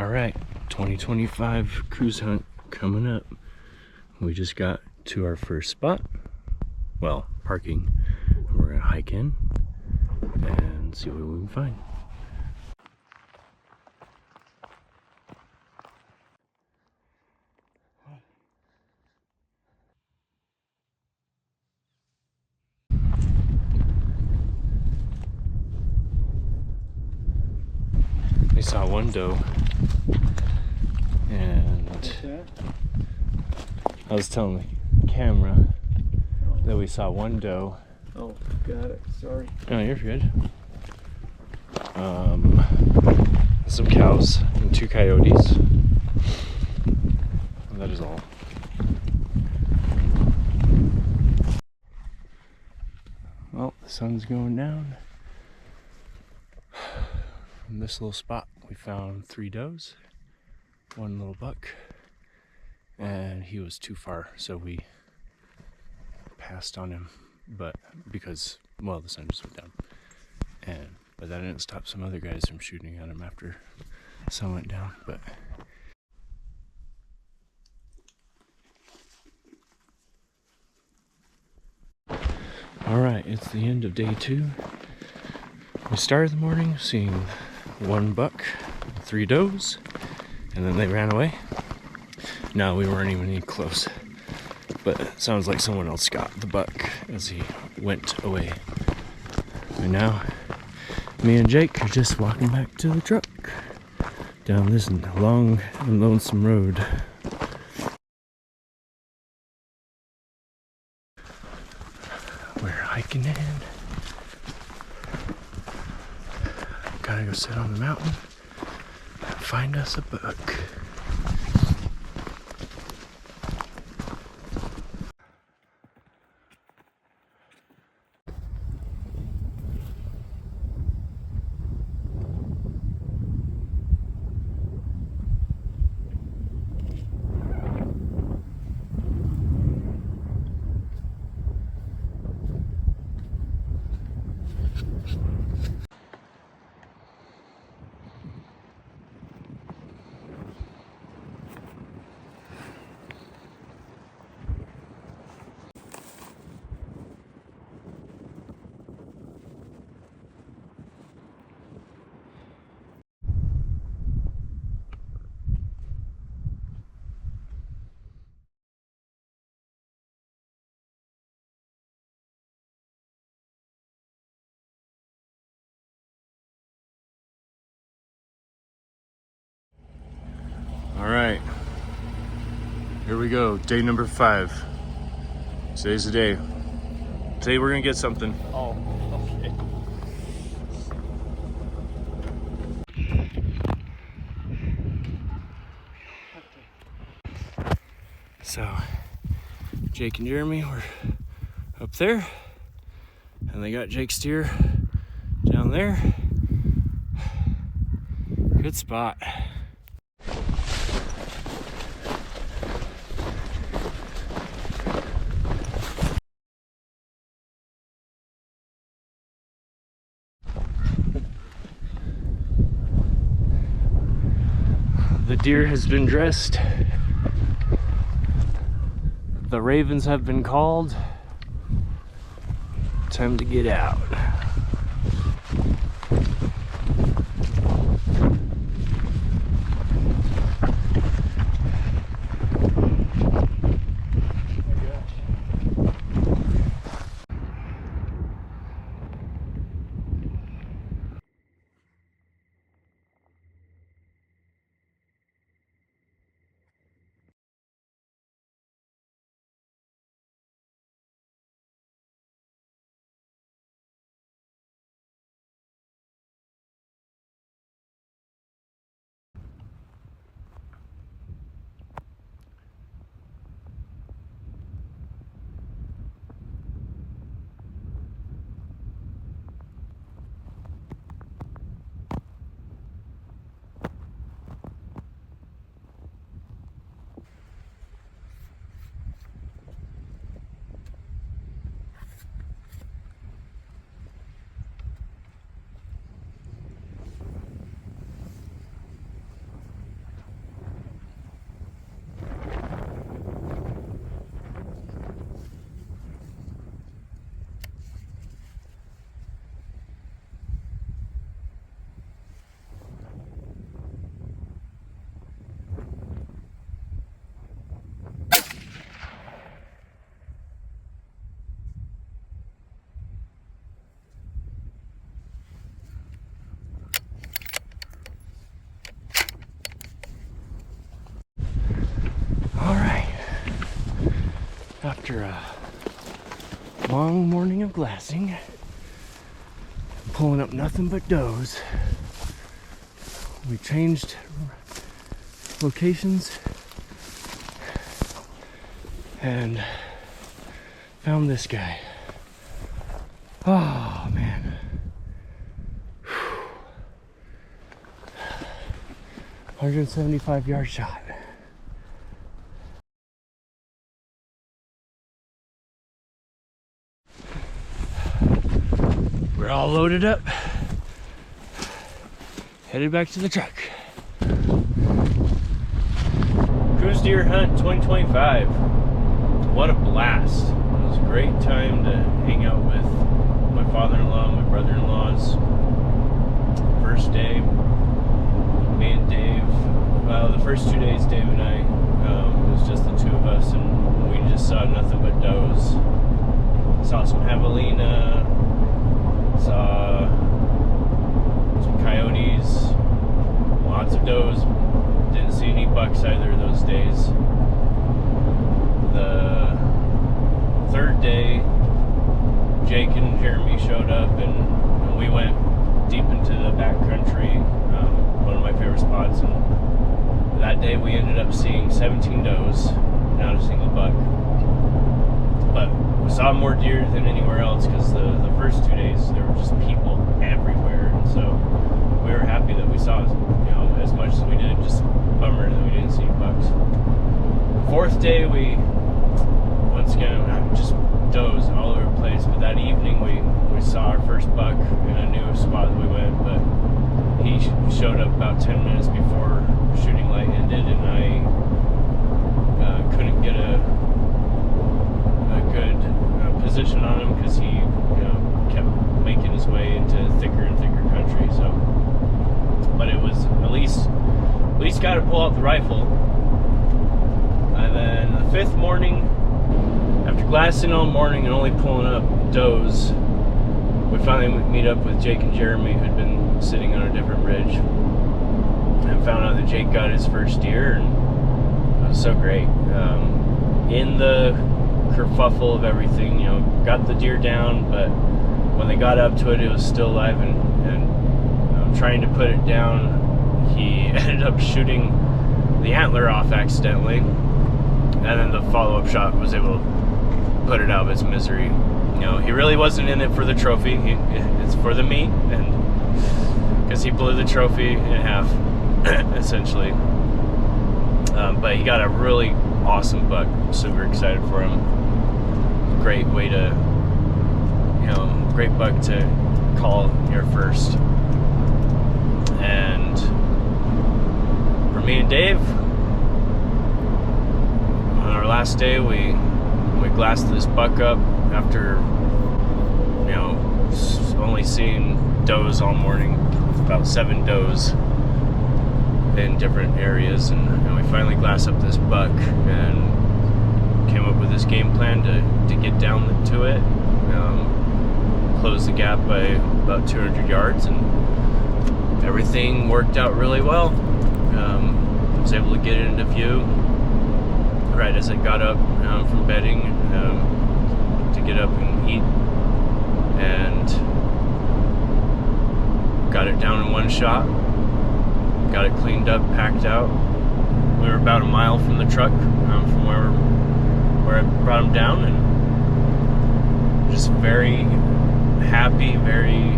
All right, 2025 Coues hunt coming up. We just got to our first spot. Well, parking. We're gonna hike in and see what we can find. We saw one doe, and I was telling the camera that we saw one doe. Oh, got it. Sorry. No, you're good. Some cows and 2 coyotes. And that is all. Well, the sun's going down. From this little spot, we found 3 does, 1 little buck, and he was too far, so we passed on him. But because, well, the sun just went down, but that didn't stop some other guys from shooting at him after the sun went down. But all right, it's the end of day 2. We started the morning seeing 1 buck, 3 does, and then they ran away. No, we weren't even any close, but it sounds like someone else got the buck as he went away. And now me and Jake are just walking back to the truck down this long and lonesome road. We're hiking in. Gotta go sit on the mountain and find us a buck. All right, here we go, day number 5. Today's the day. Today we're gonna get something. Oh, okay. So, Jake and Jeremy were up there, and they got Jake's deer down there. Good spot. The deer has been dressed. The ravens have been called. Time to get out. after a long morning of glassing, pulling up nothing but does. We changed locations and found this guy. Oh man. 175-yard shot. We're all loaded up, headed back to the truck. Coues Deer Hunt 2025. What a blast. It was a great time to hang out with my father-in-law, my brother-in-laws. First day, me and Dave, well, the first 2 days, Dave and I, it was just the two of us, and we just saw nothing but does. Saw some javelina, saw some coyotes, lots of does. Didn't see any bucks either of those days. The third day, Jake and Jeremy showed up, and we went deep into the back country, one of my favorite spots, and that day we ended up seeing 17 does, not a single buck. But we saw more deer than anywhere else because the first 2 days there were just people everywhere, and so we were happy that we saw, as much as we did. Just bummer that we didn't see bucks. Fourth day, we once again just does all over the place, but that evening we saw our first buck in a new spot that we went, but he showed up about 10 minutes before shooting light ended, and I couldn't get a good position on him because he kept making his way into thicker and thicker country. So, but it was at least got to pull out the rifle. And then the fifth morning, after glassing all morning and only pulling up does, we finally meet up with Jake and Jeremy, who'd been sitting on a different ridge, and found out that Jake got his first deer, and it was so great. In the kerfuffle of everything, got the deer down, but when they got up to it, it was still alive, and trying to put it down, he ended up shooting the antler off accidentally, and then the follow-up shot was able to put it out of its misery. He really wasn't in it for the trophy. It's for the meat, and because he blew the trophy in half, essentially. But he got a really awesome buck. Super excited for him. Great way to, great buck to call your first. And for me and Dave, on our last day, we glassed this buck up after, only seeing does all morning, about 7 does in different areas, and we finally glassed up this buck and came up with this game plan to get down to it, close the gap by about 200 yards, and everything worked out really well. I was able to get it into view right as it got up from bedding, to get up and eat, and got it down in one shot, got it cleaned up, packed out. We were about a mile from the truck, from where I brought him down, and just very happy, very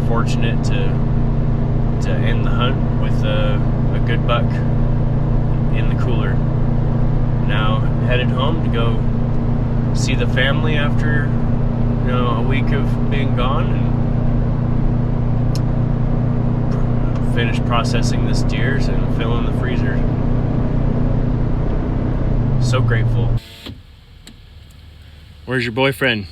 fortunate to end the hunt with a good buck in the cooler. Now headed home to go see the family after a week of being gone, and finish processing this deer and filling the freezer. So grateful. Where's your boyfriend?